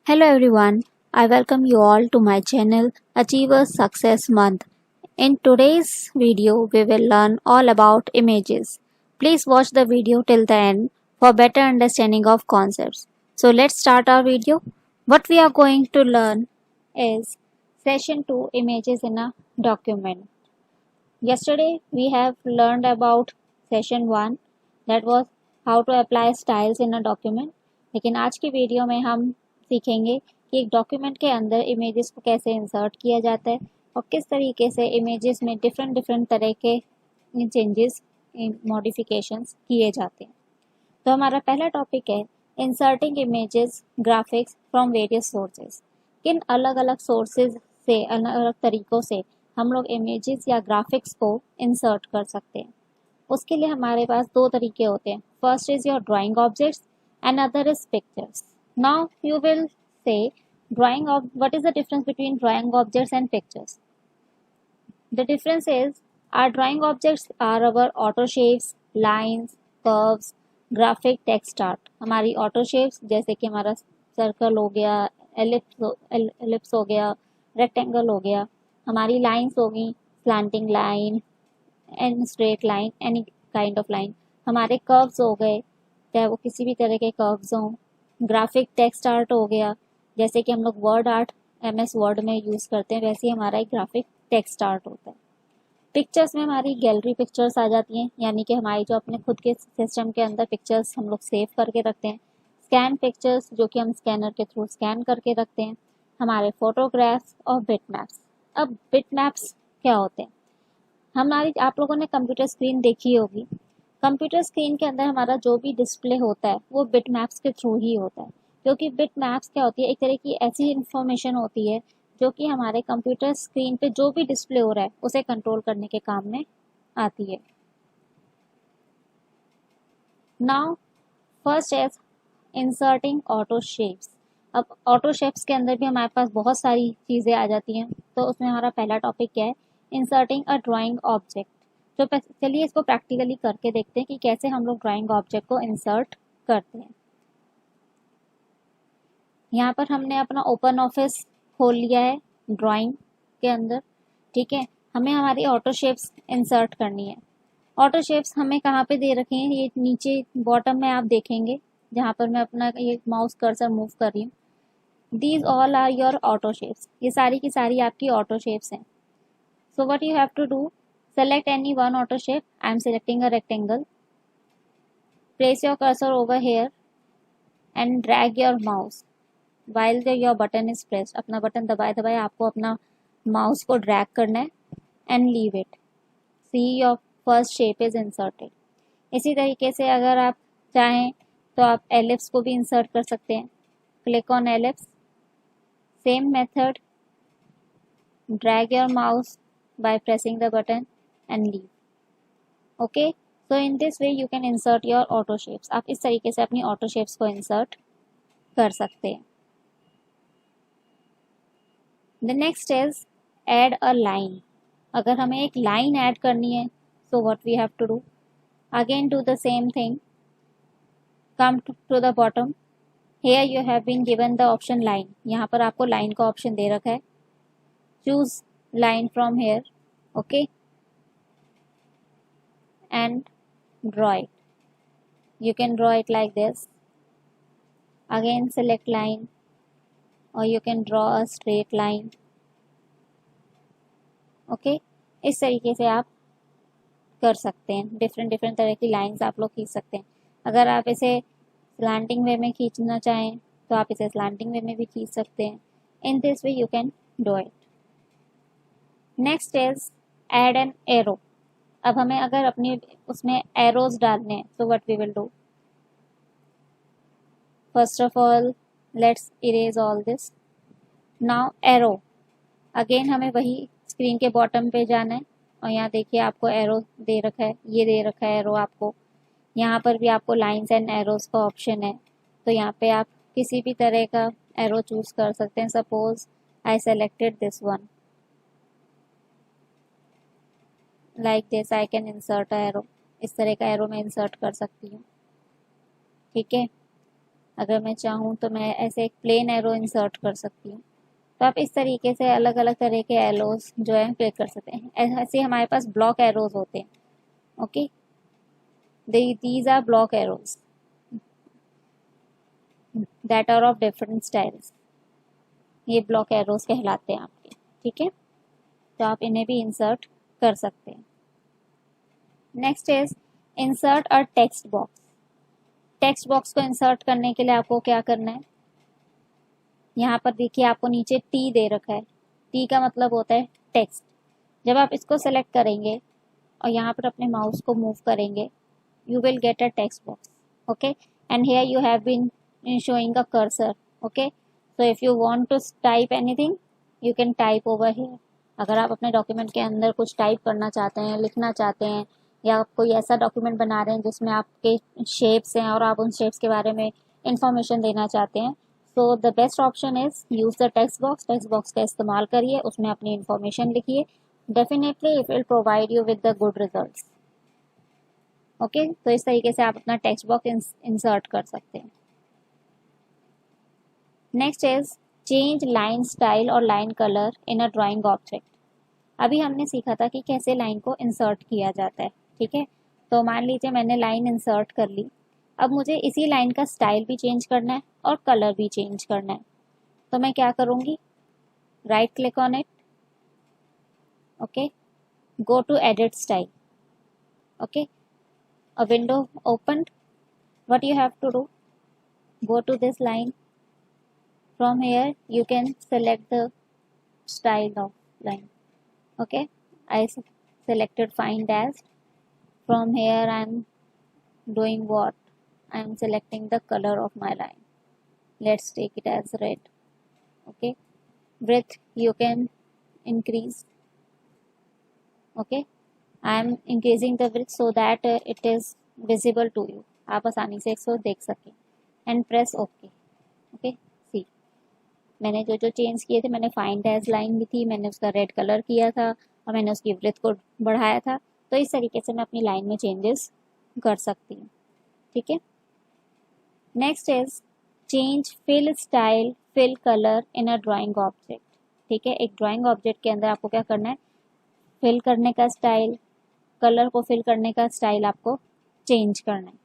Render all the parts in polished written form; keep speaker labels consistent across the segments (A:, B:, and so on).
A: Hello everyone, I welcome you all to my channel Achievers Success Month. In today's video, we will learn all about images. Please watch the video till the end for better understanding of concepts. So let's start our video. What we are going to learn is Session 2 Images in a Document. Yesterday we have learned about Session 1 that was how to apply styles in a document. लेकिन आज की video में हम सीखेंगे कि एक document के अंदर इमेजेस को कैसे इंसर्ट किया जाता है और किस तरीके से इमेजेस में डिफरेंट तरह के चेंजेस मॉडिफिकेशंस किए जाते हैं। तो हमारा पहला टॉपिक है inserting images graphics from various sources. किन अलग अलग सोर्सेज से अलग अलग तरीक़ों से हम लोग इमेजेस या ग्राफिक्स को इंसर्ट कर सकते हैं। उसके लिए हमारे पास दो तरीके होते हैं। First is your drawing objects and other is pictures. Now you will say drawing of what is the difference between drawing objects and pictures. The difference is our drawing objects are our auto shapes, lines, curves, graphic text art. हमारी auto shapes जैसे कि हमारा circle हो गया, ellipse हो गया, rectangle हो गया। हमारी लाइन्स हो गई, slanting line and straight line, any kind of line. हमारे कर्व्स हो गए, चाहे वो किसी भी तरह के कर्व्स हों। ग्राफिक टेक्स्ट आर्ट हो गया, जैसे कि हम लोग वर्ड आर्ट MS वर्ड में यूज़ करते हैं, वैसे ही हमारा एक ग्राफिक टेक्स्ट आर्ट होता है। पिक्चर्स में हमारी गैलरी पिक्चर्स आ जाती हैं, यानी कि हमारी जो अपने खुद के सिस्टम के अंदर पिक्चर्स हम लोग सेव करके रखते हैं। स्कैन पिक्चर्स जो कि हम स्कैनर के थ्रू स्कैन करके रखते हैं। हमारे फोटोग्राफ्स और बिट मैप्स। अब बिट मैप्स क्या होते हैं? हमारी आप लोगों ने कंप्यूटर स्क्रीन देखी होगी। कंप्यूटर स्क्रीन के अंदर हमारा जो भी डिस्प्ले होता है वो बिट मैप्स के थ्रू ही होता है, क्योंकि बिट मैप्स क्या होती है, एक तरह की ऐसी इंफॉर्मेशन होती है जो कि हमारे कंप्यूटर स्क्रीन पे जो भी डिस्प्ले हो रहा है उसे कंट्रोल करने के काम में आती है। Now first is inserting auto shapes. अब ऑटो शेप्स के अंदर भी हमारे पास बहुत सारी चीज़ें आ जाती हैं, तो उसमें हमारा पहला टॉपिक क्या है? इंसर्टिंग अ ड्राइंग ऑब्जेक्ट। तो चलिए इसको प्रैक्टिकली करके देखते हैं कि कैसे हम लोग ड्राइंग ऑब्जेक्ट को इंसर्ट करते हैं। यहाँ पर हमने अपना ओपन ऑफिस खोल लिया है ड्राइंग के अंदर, ठीक है। हमें हमारी ऑटो शेप्स इंसर्ट करनी है। ऑटो शेप्स हमें कहाँ पे दे रखे हैं? ये नीचे बॉटम में आप देखेंगे, जहाँ पर मैं अपना ये माउस कर्सर मूव कर रही हूँ। These all are your auto shapes. ये सारी की सारी आपकी ऑटो शेप्स हैं। So what you have to do, select any one auto shape. I am selecting a rectangle. Place your cursor over here and drag your mouse while your button is pressed. अपना button दबाए दबाए आपको अपना mouse को drag करना है and leave it. See your first shape is inserted. इसी तरीके से अगर आप चाहें तो आप एलिप्स को भी इंसर्ट कर सकते हैं। Click on ellipse, same method, drag your mouse by pressing the button and leave. Okay, so in this way you can insert your auto shapes. आप इस तरीके से अपनी auto shapes को insert कर सकते हैं। The next is add a line. अगर हमें एक line add करनी है, so what we have to do? Again do the same thing. Come to the bottom. Here you have been given the option line. यहाँ पर आपको line का option दे रखा है। Choose line from here. Okay, and draw it. You can draw it like this. Again select line, or you can draw a straight line. Okay, इस तरीके से आप कर सकते हैं। डिफरेंट तरह की लाइंस आप लोग खींच सकते हैं। अगर आप इसे स्लैंटिंग वे में खींचना चाहें तो आप इसे स्लैंटिंग वे में भी खींच सकते हैं। In this way you can do it. Next is add an arrow. अब हमें अगर अपनी उसमें एरोज डालने हैं तो what we will do, first of all let's erase all this. Now arrow, again हमें वही स्क्रीन के बॉटम पे जाना है और यहाँ देखिए आपको एरो दे रखा है, ये दे रखा है एरो आपको। यहाँ पर भी आपको लाइंस एंड एरोज का ऑप्शन है, तो यहाँ पे आप किसी भी तरह का एरो चूज कर सकते हैं। Suppose I selected this one, like this I can insert arrow. इस तरह का एरो मैं इंसर्ट कर सकती हूँ, ठीक है। अगर मैं चाहूँ तो मैं ऐसे एक प्लेन एरो इंसर्ट कर सकती हूँ। तो आप इस तरीके से अलग अलग तरह के एरोज जो है क्लिक कर सकते हैं। ऐसे हमारे पास ब्लॉक एरोज होते हैं। Okay, these are block arrows that are of different styles. ये ब्लॉक एरोज कहलाते हैं आपके। ठीक है, तो आप इन्हें भी इंसर्ट कर सकते हैं। Next is insert a text box. Text box को इंसर्ट करने के लिए आपको क्या करना है, यहाँ पर देखिए आपको नीचे टी दे रखा है। टी का मतलब होता है टेक्स्ट। जब आप इसको सेलेक्ट करेंगे और यहाँ पर अपने माउस को मूव करेंगे, you will get a text box. Okay, and here you have been showing a cursor. Okay, so if you want to type anything you can type over here. अगर आप अपने डॉक्यूमेंट के अंदर कुछ type करना चाहते हैं, लिखना चाहते हैं, या आप कोई ऐसा डॉक्यूमेंट बना रहे हैं जिसमें आपके शेप्स हैं और आप उन शेप्स के बारे में इंफॉर्मेशन देना चाहते हैं, so the best option is use the text box. Text box का इस्तेमाल करिए, उसमें अपनी इंफॉर्मेशन लिखिए। Definitely it will provide you with the good results. Okay, तो इस तरीके से आप अपना टेक्स्ट बॉक्स इंसर्ट कर सकते हैं। Next is change line style और line colour in a drawing object. अभी हमने सीखा था कि कैसे लाइन को इंसर्ट किया जाता है। ठीक है, तो मान लीजिए मैंने लाइन इंसर्ट कर ली। अब मुझे इसी लाइन का स्टाइल भी चेंज करना है और कलर भी चेंज करना है। तो मैं क्या करूँगी, right click on it. Okay, go to edit style. Okay, a window opened. What you have to do, go to this line. From here you can select the style of line. Okay, I selected fine dash. From here I am doing what, I am selecting the color of my line. Let's take it as red. Okay, width you can increase. Okay, I am increasing the width so that it is visible to you. आप आसानी से इसको देख सकें। And press okay. Okay, सी मैंने जो जो change किए थे, मैंने फाइन डैश लाइन भी थी, मैंने उसका रेड कलर किया था और मैंने उसकी विड्थ को बढ़ाया था। तो इस तरीके से मैं अपनी लाइन में चेंजेस कर सकती हूँ। ठीक है, next is change fill style fill colour in a drawing object. ठीक है, एक ड्राइंग ऑब्जेक्ट के अंदर आपको क्या करना है, फिल करने का स्टाइल, कलर को फिल करने का स्टाइल आपको चेंज करना है।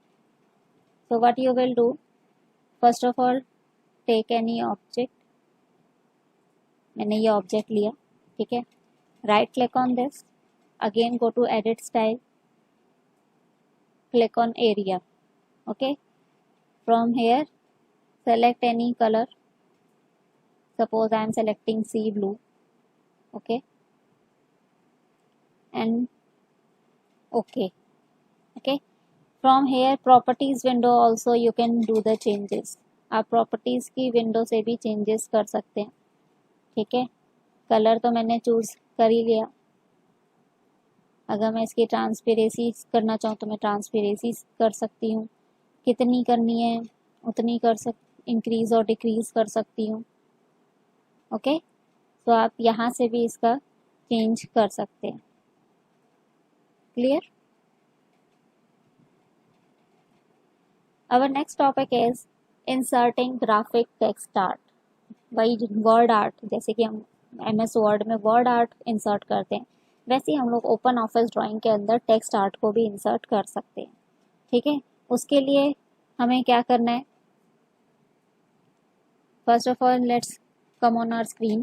A: So what you will do, first of all take any object. मैंने ये ऑब्जेक्ट लिया। ठीक है, right click on this, again go to edit style, click on area. Okay, from here select any color. Suppose I am selecting sea blue. Okay, and okay. Okay, from here properties window also you can do the changes. आप properties की window से भी changes कर सकते हैं। ठीक है, colour तो मैंने चूज कर ही लिया। अगर मैं इसकी ट्रांसपेरेंसी करना चाहूँ तो मैं ट्रांसपेरेंसी कर सकती हूँ, कितनी करनी है उतनी इंक्रीज और डिक्रीज कर सकती हूँ। ओके, तो आप यहाँ से भी इसका चेंज कर सकते हैं। Clear? Our next topic is inserting graphic text art. वही वर्ड आर्ट, जैसे कि हम MS वर्ड में वर्ड आर्ट इंसर्ट करते हैं, वैसे ही हम लोग ओपन ऑफिस ड्राइंग के अंदर टेक्स्ट आर्ट को भी इंसर्ट कर सकते हैं। ठीक है, उसके लिए हमें क्या करना है, first of all let's come on our screen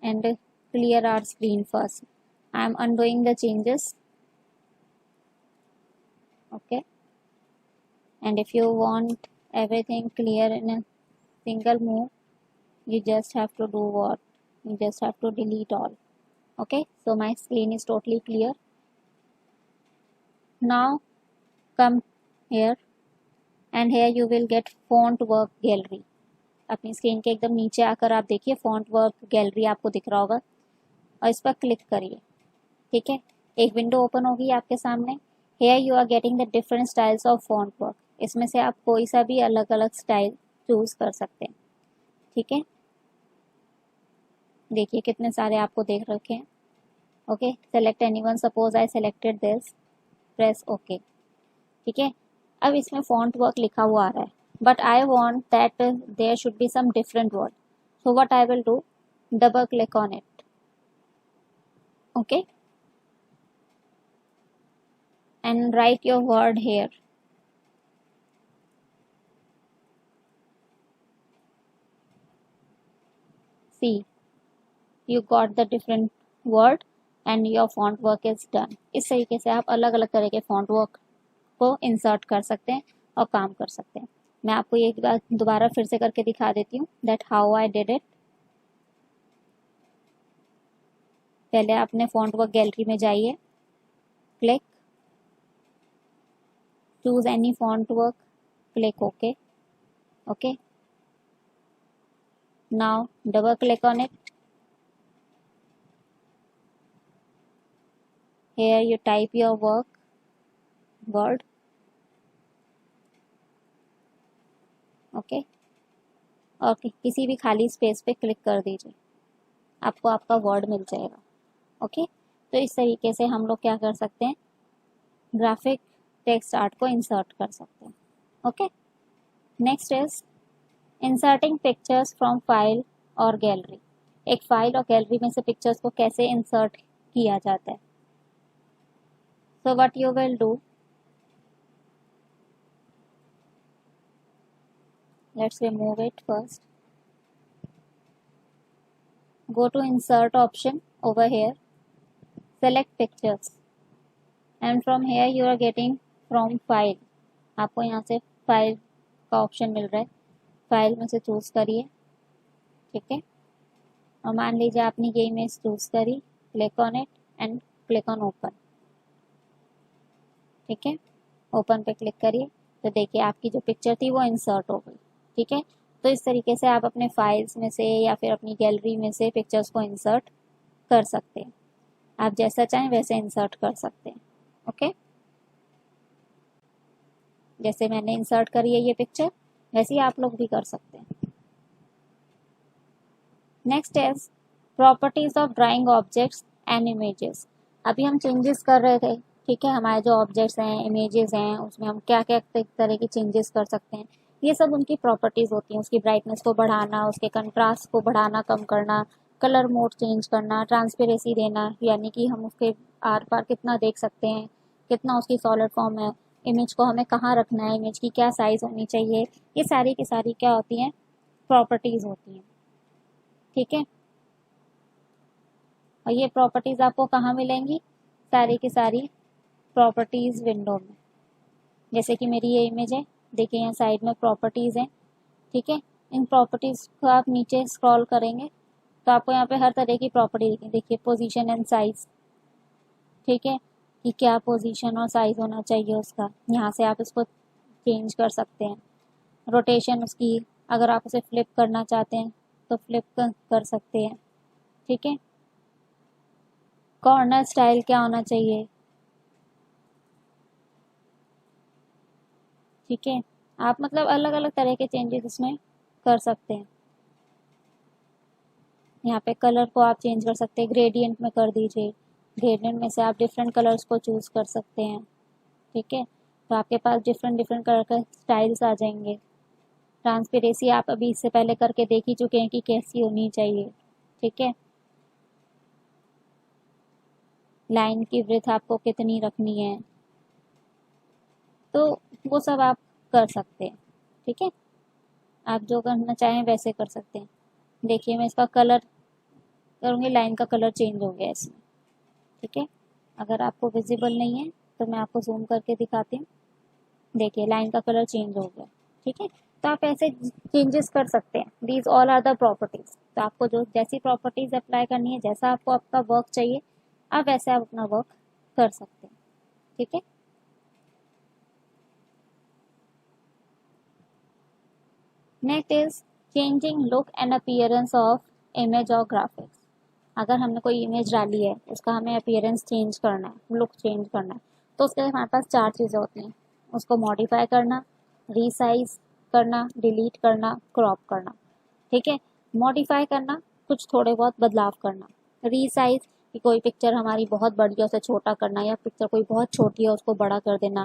A: and clear our screen first. I am undoing the changes. Okay, and if you want everything clear in a single move, you just have to do what, you just have to delete all. Okay, so my screen is totally clear. Now come here and here you will get font work gallery. अपनी screen के एकदम नीचे आकर आप देखिए font work gallery आपको दिख रहा होगा और इस पर क्लिक करिए। ठीक है, एक विंडो ओपन होगी आपके सामने। Here you are getting the different styles of font work. इसमें से आप कोई सा भी अलग अलग स्टाइल चूज कर सकते हैं। ठीक है, देखिए कितने सारे आपको देख रखे हैं। Okay, select anyone, suppose I selected this, press okay. ठीक है, अब इसमें फॉन्ट वर्क लिखा हुआ आ रहा है। but I want that there should be some different word. So what I will do, double click on it. Okay, and write your word here. See, you got the different word and your font work is done. इस तरीके से आप अलग अलग तरह के font work को insert कर सकते हैं और काम कर सकते हैं. मैं आपको एक बार दोबारा फिर से करके दिखा देती हूँ that how I did it. पहले आपने font work गैलरी में जाइए, click, choose any font work, click OK. Okay. Now double click on it. Here you type your word. Okay और किसी भी खाली स्पेस पे क्लिक कर दीजिए, आपको आपका वर्ड मिल जाएगा. ओके, तो इस तरीके से हम लोग क्या कर सकते हैं, ग्राफिक टेक्स्ट आर्ट को इंसर्ट कर सकते हैं. Okay, next is inserting pictures from file और गैलरी. एक फाइल और गैलरी में से पिक्चर्स को कैसे इंसर्ट किया जाता है. So what you will do, let's remove it first. Go to insert option over here, select pictures and from here you are getting from file. आपको यहाँ से फाइल का ऑप्शन मिल रहा है, फाइल में से चूज करिए. ठीक है, और मान लीजिए आपने ये इमेज चूज करी, click on it and click on open. ठीक है, ओपन पे क्लिक करिए तो देखिए आपकी जो पिक्चर थी वो इंसर्ट हो गई. ठीक है, तो इस तरीके से आप अपने फाइल्स में से या फिर अपनी गैलरी में से पिक्चर्स को इंसर्ट कर सकते हैं. आप जैसा चाहें वैसे इंसर्ट कर सकते हैं. ओके, जैसे मैंने इंसर्ट करी है ये पिक्चर, वैसे ही आप लोग भी कर सकते हैं. Next is properties of drawing objects and images. अभी हम चेंजेस कर रहे थे. ठीक है, हमारे जो ऑब्जेक्ट्स हैं, इमेजेस हैं, उसमें हम क्या क्या तरह की चेंजेस कर सकते हैं, ये सब उनकी प्रॉपर्टीज़ होती हैं. उसकी ब्राइटनेस को बढ़ाना, उसके कंट्रास्ट को बढ़ाना कम करना, कलर मोड चेंज करना, ट्रांसपेरेंसी देना, यानी कि हम उसके आर पार कितना देख सकते हैं, कितना उसकी सॉलिड फॉर्म है, इमेज को हमें कहाँ रखना है, इमेज की क्या साइज़ होनी चाहिए, ये सारी की सारी क्या होती हैं, प्रॉपर्टीज़ होती हैं. ठीक है, और ये प्रॉपर्टीज़ आपको कहाँ मिलेंगी, सारी की सारी प्रॉपर्टीज़ विंडो में. जैसे कि मेरी ये इमेज है, देखिए यहाँ साइड में प्रॉपर्टीज़ हैं. ठीक है, इन प्रॉपर्टीज़ को आप नीचे स्क्रॉल करेंगे तो आपको यहाँ पे हर तरह की प्रॉपर्टी दिखेगी. देखिए पोजीशन एंड साइज़. ठीक है, कि क्या पोजीशन और साइज़ होना चाहिए उसका, यहाँ से आप इसको चेंज कर सकते हैं. रोटेशन उसकी, अगर आप उसे फ्लिप करना चाहते हैं तो फ्लिप कर सकते हैं. ठीक है, कॉर्नर स्टाइल क्या होना चाहिए. ठीक है, आप मतलब अलग अलग तरह के चेंजेस इसमें कर सकते हैं. यहाँ पे कलर को आप चेंज कर सकते हैं, ग्रेडियंट में कर दीजिए. ग्रेडियंट में से आप डिफरेंट कलर्स को चूज़ कर सकते हैं. ठीक है, तो आपके पास डिफरेंट डिफरेंट कलर के स्टाइल्स आ जाएंगे. ट्रांसपेरेंसी आप अभी इससे पहले करके देख ही चुके हैं कि कैसी होनी चाहिए. ठीक है, लाइन की विड्थ आपको कितनी रखनी है, तो वो सब आप कर सकते हैं. ठीक है, आप जो करना चाहें वैसे कर सकते हैं. देखिए मैं इसका कलर करूँगी, लाइन का कलर चेंज हो गया इसमें. ठीक है, अगर आपको विजिबल नहीं है तो मैं आपको जूम करके दिखाती हूँ. देखिए लाइन का कलर चेंज हो गया. ठीक है, तो आप ऐसे चेंजेस कर सकते हैं. These all are the properties. तो आपको जो जैसी प्रॉपर्टीज अप्लाई करनी है, जैसा आपको आपका वर्क चाहिए, आप वैसे आप अपना वर्क कर सकते हैं. ठीक है, next is changing look and appearance of image और ग्राफिक्स. अगर हमने कोई इमेज डाली है, उसका हमें अपीयरेंस चेंज करना है, लुक चेंज करना है, तो उसके लिए हमारे पास 4 चीज़ें होती हैं. उसको मॉडिफाई करना, रीसाइज करना, डिलीट करना, क्रॉप करना. ठीक है, मॉडिफाई करना, कुछ थोड़े बहुत बदलाव करना. रीसाइज कि कोई पिक्चर हमारी बहुत बड़ी है, उसे छोटा करना, या पिक्चर कोई बहुत छोटी है उसको बड़ा कर देना.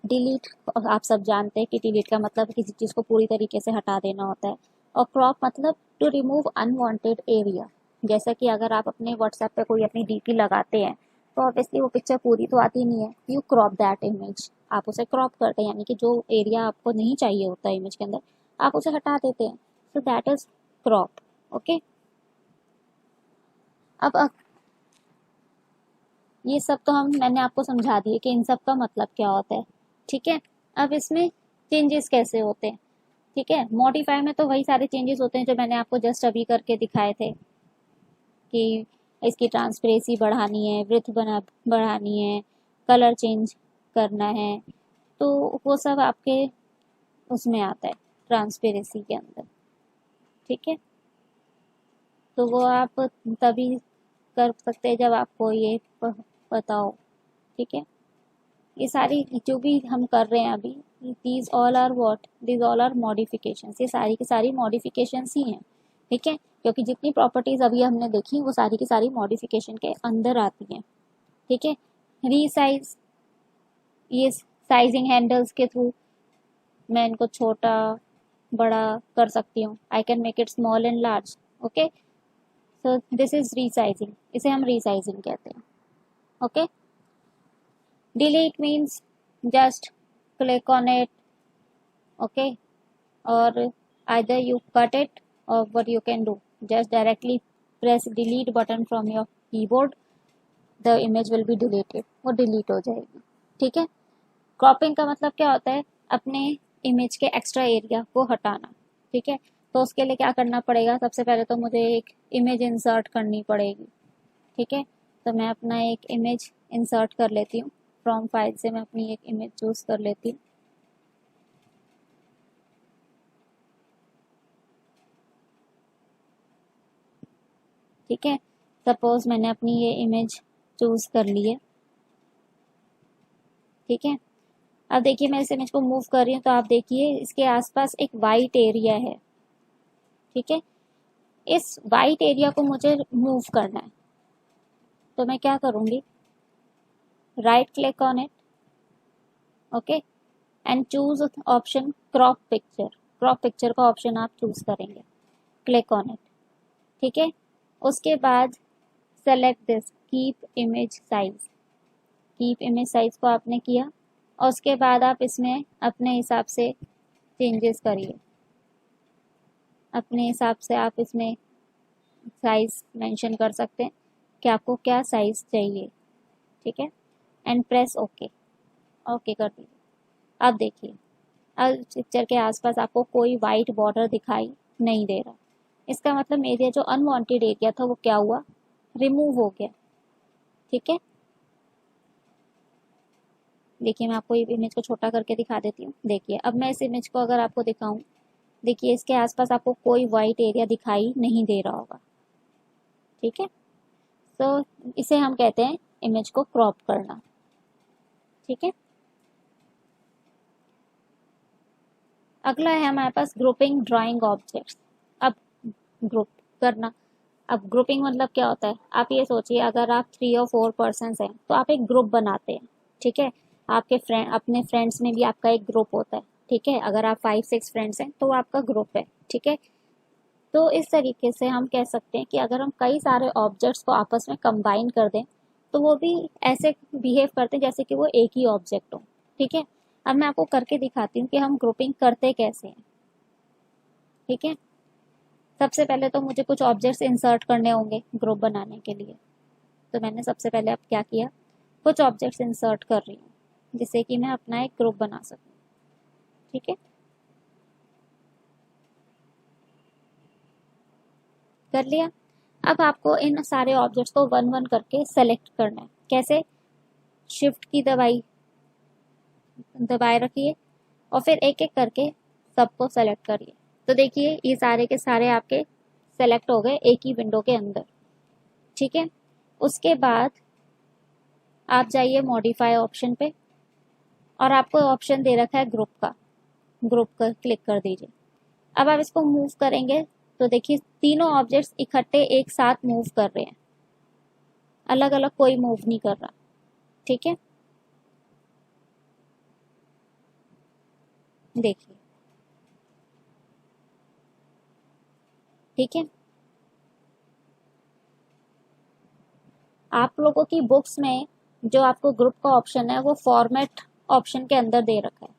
A: डिलीट आप सब जानते हैं कि डिलीट का मतलब किसी चीज़ को पूरी तरीके से हटा देना होता है, और क्रॉप मतलब टू रिमूव अनवांटेड एरिया। जैसा कि अगर आप अपने व्हाट्सएप पे कोई अपनी डीपी लगाते हैं तो ऑब्वियसली वो पिक्चर पूरी तो आती नहीं है, यू क्रॉप दैट इमेज, आप उसे क्रॉप करते हैं, यानी कि जो एरिया आपको नहीं चाहिए होता है इमेज के अंदर आप उसे हटा देते हैं, so that is crop. Okay, अब ये सब तो मैंने आपको समझा दिए कि इन सब का मतलब क्या होता है। ठीक है, अब इसमें चेंजेस कैसे होते हैं। ठीक है, मॉडिफाई में तो वही सारे चेंजेस होते हैं जो मैंने आपको जस्ट अभी करके दिखाए थे, कि इसकी ट्रांसपेरेंसी बढ़ानी है, विड्थ बढ़ानी है, कलर चेंज करना है, तो वो सब आपके उसमें आता है ट्रांसपेरेंसी के अंदर। ठीक है, तो वो आप तभी कर सकते हैं जब आपको ये पता हो। ठीक है, ये सारी जो भी हम कर रहे हैं अभी, these all are what, these all are modifications, ये सारी की सारी मॉडिफिकेशंस ही हैं। ठीक है, क्योंकि जितनी प्रॉपर्टीज अभी हमने देखी वो सारी की सारी मॉडिफिकेशन के अंदर आती हैं। ठीक है, रीसाइज, ये साइजिंग हैंडल्स के थ्रू मैं इनको छोटा बड़ा कर सकती हूँ, I can make it small and large. Okay, so this is resizing, इसे हम रीसाइजिंग कहते हैं। Okay, delete means just click on it. Okay, or either you cut it, or what you can do, just directly press delete button from your keyboard, the image will be deleted, वो delete हो जाएगी। ठीक है, cropping का मतलब क्या होता है, अपने इमेज के एक्स्ट्रा एरिया को हटाना। ठीक है, तो उसके लिए क्या करना पड़ेगा, सबसे पहले तो मुझे एक इमेज इंसर्ट करनी पड़ेगी। ठीक है, तो मैं अपना एक इमेज इंसर्ट कर लेती हूँ, फ्रॉम फाइल से मैं अपनी एक इमेज चूज कर लेती हूँ। ठीक है, सपोज मैंने अपनी ये इमेज चूज कर ली है। ठीक है, अब देखिए मैं इस इमेज को मूव कर रही हूँ तो आप देखिए इसके आसपास एक वाइट एरिया है। ठीक है, इस वाइट एरिया को मुझे मूव करना है, तो मैं क्या करूँगी, right click on it. Okay, and choose option crop picture, crop picture का ऑप्शन आप चूज करेंगे, क्लिक ऑन इट। ठीक है, उसके बाद select this keep image size, keep image size को आपने किया, और उसके बाद आप इसमें अपने हिसाब से चेंजेस करिए, अपने हिसाब से आप इसमें साइज मेंशन कर सकते हैं कि आपको क्या साइज चाहिए। ठीक है, एंड प्रेस ओके, ओके कर दीजिए। अब देखिए, अब पिक्चर के आसपास आपको कोई वाइट बॉर्डर दिखाई नहीं दे रहा, इसका मतलब मेरे जो अनवांटेड एरिया था वो क्या हुआ, रिमूव हो गया। ठीक है, देखिए मैं आपको ये इमेज को छोटा करके दिखा देती हूँ। देखिए अब मैं इस इमेज को अगर आपको दिखाऊं, देखिए इसके आसपास आपको कोई वाइट एरिया दिखाई नहीं दे रहा होगा। ठीक है, तो इसे हम कहते हैं इमेज को क्रॉप करना। ठीक है, अगला है हमारे पास ग्रुपिंग ड्राइंग ऑब्जेक्ट्स। अब ग्रुप करना, अब ग्रुपिंग मतलब क्या होता है, आप ये सोचिए अगर आप 3 और 4 पर्सन हैं तो आप एक ग्रुप बनाते हैं। ठीक है, आपके फ्रेंड, अपने फ्रेंड्स में भी आपका एक ग्रुप होता है। ठीक है, अगर आप 5-6 फ्रेंड्स हैं तो वो आपका ग्रुप है। ठीक है, तो इस तरीके से हम कह सकते हैं कि अगर हम कई सारे ऑब्जेक्ट्स को आपस में कंबाइन कर दें तो वो भी ऐसे बिहेव करते हैं जैसे कि वो एक ही ऑब्जेक्ट हो। ठीक है, अब मैं आपको करके दिखाती हूँ कि हम ग्रुपिंग करते कैसे हैं। ठीक है, सबसे पहले तो मुझे कुछ ऑब्जेक्ट्स इंसर्ट करने होंगे ग्रुप बनाने के लिए, तो मैंने सबसे पहले अब क्या किया, कुछ ऑब्जेक्ट्स इंसर्ट कर रही हूँ जिससे कि मैं अपना एक ग्रुप बना सकूँ। ठीक है, कर लिया। अब आपको इन सारे ऑब्जेक्ट्स को वन वन करके सेलेक्ट करना है। कैसे, शिफ्ट की दबाए रखिए और फिर एक एक करके सबको सेलेक्ट करिए। तो देखिए ये सारे के सारे आपके सेलेक्ट हो गए एक ही विंडो के अंदर। ठीक है, उसके बाद आप जाइए मॉडिफाई ऑप्शन पे, और आपको ऑप्शन दे रखा है ग्रुप का, ग्रुप का क्लिक कर दीजिए। अब आप इसको मूव करेंगे तो देखिए तीनों ऑब्जेक्ट्स इकट्ठे एक साथ मूव कर रहे हैं, अलग अलग कोई मूव नहीं कर रहा। ठीक है, देखिए, ठीक है। आप लोगों की बुक्स में जो आपको ग्रुप का ऑप्शन है वो फॉर्मेट ऑप्शन के अंदर दे रखा है,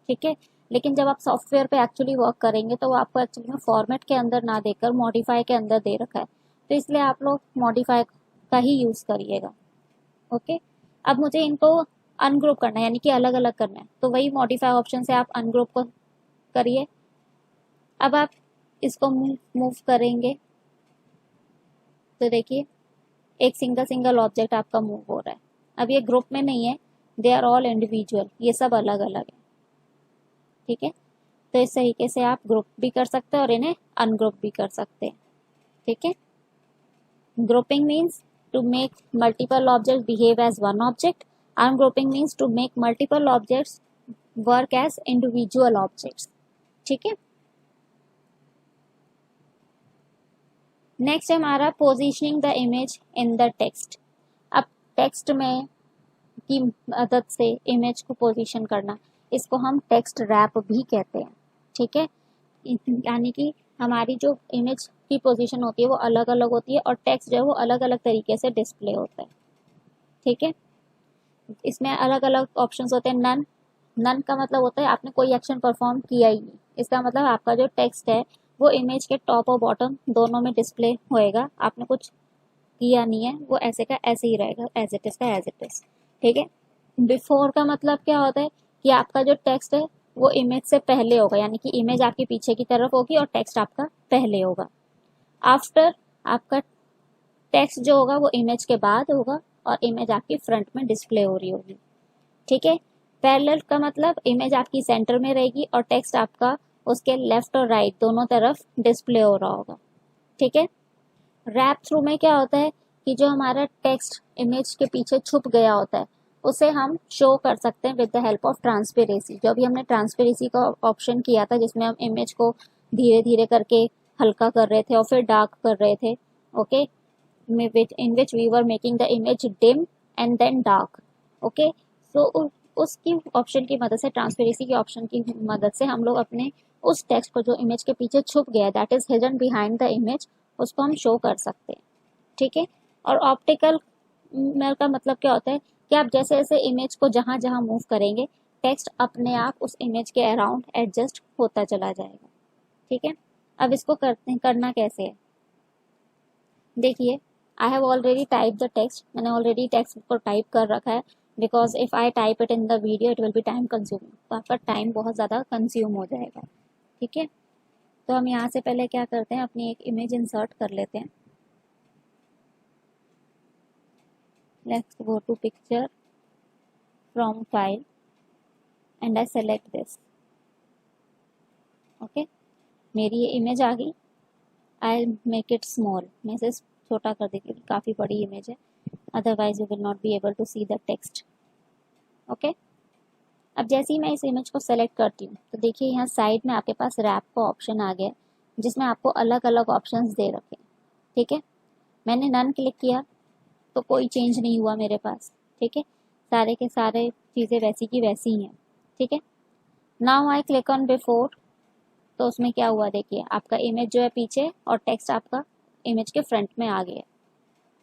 A: ठीक है। लेकिन जब आप सॉफ्टवेयर पे एक्चुअली वर्क करेंगे तो वो आपको एक्चुअली में फॉर्मेट के अंदर ना देकर मॉडिफाई के अंदर दे रखा है, तो इसलिए आप लोग मॉडिफाई का ही यूज़ करिएगा। ओके, अब मुझे इनको अनग्रुप करना है, यानी कि अलग अलग करना है, तो वही मॉडिफाई ऑप्शन से आप अनग्रुप को करिए। अब आप इसको मूव करेंगे तो देखिए एक सिंगल सिंगल ऑब्जेक्ट आपका मूव हो रहा है। अब ये ग्रुप में नहीं है, दे आर ऑल इंडिविजुअल, ये सब अलग अलग है, ठीक है। तो इस तरीके से आप ग्रुप भी कर सकते हैं और इन्हें अनग्रुप भी कर सकते हैं, ठीक है। Grouping means to make multiple object behave as one object, ungrouping means to make multiple objects work as individual objects, ठीक है। नेक्स्ट है हमारा positioning the image in the text. अब टेक्स्ट में की मदद से इमेज को पोजीशन करना, इसको हम टेक्स्ट रैप भी कहते हैं, ठीक है। यानी कि हमारी जो इमेज की पोजीशन होती है वो अलग अलग होती है और टेक्स्ट जो है वो अलग अलग तरीके से डिस्प्ले होता है, ठीक है। इसमें अलग अलग ऑप्शंस होते हैं। नन, नन का मतलब होता है आपने कोई एक्शन परफॉर्म किया ही नहीं, इसका मतलब आपका जो टेक्स्ट है वो इमेज के टॉप और बॉटम दोनों में डिस्प्ले होएगा, आपने कुछ किया नहीं है, वो ऐसे का ऐसे ही रहेगा, एज इट इज का एज इट इज, ठीक है। बिफोर का मतलब क्या होता है कि आपका जो टेक्स्ट है वो इमेज से पहले होगा, यानी कि इमेज आपके पीछे की तरफ होगी और टेक्स्ट आपका पहले होगा। आफ्टर, आपका टेक्स्ट जो होगा वो इमेज के बाद होगा और इमेज आपकी फ्रंट में डिस्प्ले हो रही होगी, ठीक है। पैरेलल का मतलब इमेज आपकी सेंटर में रहेगी और टेक्स्ट आपका उसके लेफ्ट और राइट दोनों तरफ डिस्प्ले हो रहा होगा, ठीक है। रैप थ्रू में क्या होता है कि जो हमारा टेक्स्ट इमेज के पीछे छुप गया होता है उसे हम शो कर सकते हैं with the help of transparency. जो भी हमने ट्रांसपेरेंसी का ऑप्शन किया था जिसमें हम इमेज को धीरे धीरे करके हल्का कर रहे थे और फिर डार्क कर रहे थे, okay, in which we were making the image dim and then dark, okay। so उसकी ऑप्शन की मदद से, ट्रांसपेरेंसी की ऑप्शन की मदद से हम लोग अपने उस टेक्स्ट को जो इमेज के पीछे छुप गया, that is hidden behind the image, उसको हम शो कर सकते हैं, ठीक है। और ऑप्टिकल का मतलब क्या होता है कि आप जैसे जैसे इमेज को जहां जहां मूव करेंगे टेक्स्ट अपने आप उस इमेज के अराउंड एडजस्ट होता चला जाएगा, ठीक है। अब इसको करना कैसे है, देखिए I have already type the text, मैंने ऑलरेडी टेक्स्ट को टाइप कर रखा है, because if I type it in the video it will be time consuming, तो आपका टाइम बहुत ज़्यादा कंज्यूम हो जाएगा, ठीक है। तो हम यहाँ से पहले क्या करते हैं, अपनी एक इमेज इंसर्ट कर लेते हैं। Let's go to picture from file and I select this, okay. मेरी ये इमेज आ गई, आई मेक इट स्मॉल, मैं इसे छोटा कर देती हूँ, काफ़ी बड़ी इमेज है, otherwise you will not be able to see the text, okay. अब जैसे ही मैं इस इमेज को सेलेक्ट करती हूँ तो देखिए यहाँ साइड में आपके पास रैप का ऑप्शन आ गया जिसमें आपको अलग अलग ऑप्शंस दे रखे हैं, ठीक है। मैंने नन क्लिक किया तो कोई चेंज नहीं हुआ मेरे पास, ठीक है, सारे के सारे चीज़ें वैसी की वैसी ही हैं, ठीक है। Now I click on before, तो उसमें क्या हुआ देखिए आपका इमेज जो है पीछे और टेक्स्ट आपका इमेज के फ्रंट में आ गया,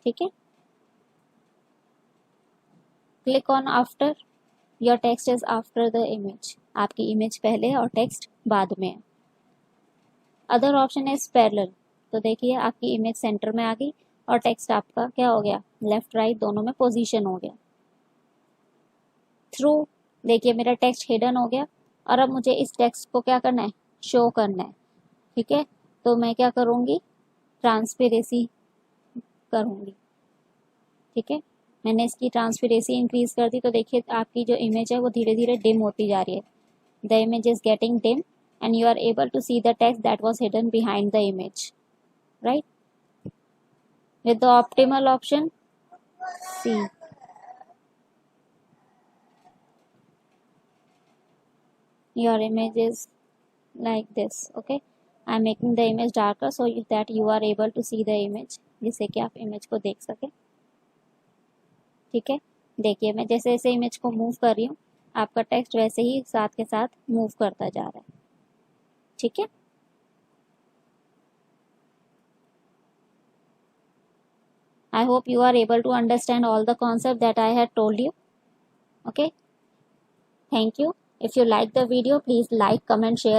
A: ठीक है। Click on after, your text is after the image, आपकी इमेज पहले और टेक्स्ट बाद में है। अदर ऑप्शन इज पैरेलल, तो देखिए आपकी इमेज सेंटर में आ गई और टेक्स्ट आपका क्या हो गया, लेफ्ट राइट दोनों में पोजीशन हो गया। थ्रू, देखिए मेरा टेक्स्ट हिडन हो गया और अब मुझे इस टेक्स्ट को क्या करना है, शो करना है, ठीक है। तो मैं क्या करूँगी, ट्रांसपेरेंसी करूँगी, ठीक है। मैंने इसकी ट्रांसपेरेंसी इंक्रीज कर दी तो देखिए आपकी जो इमेज है वो धीरे धीरे डिम होती जा रही है, the image is getting dim and you are able to see the text that was hidden behind the image, right? With the optimal option, see, your image is like this, okay। I'm making the image darker so that you are able to see the image, जिससे कि आप image को देख सकें, ठीक है। देखिए मैं जैसे जैसे इमेज को मूव कर रही हूँ आपका टेक्स्ट वैसे ही साथ के साथ मूव करता जा रहा है। ठीक है, I hope you are able to understand all the concept that I had told you. Okay, thank you. If you like the video, please like, comment, share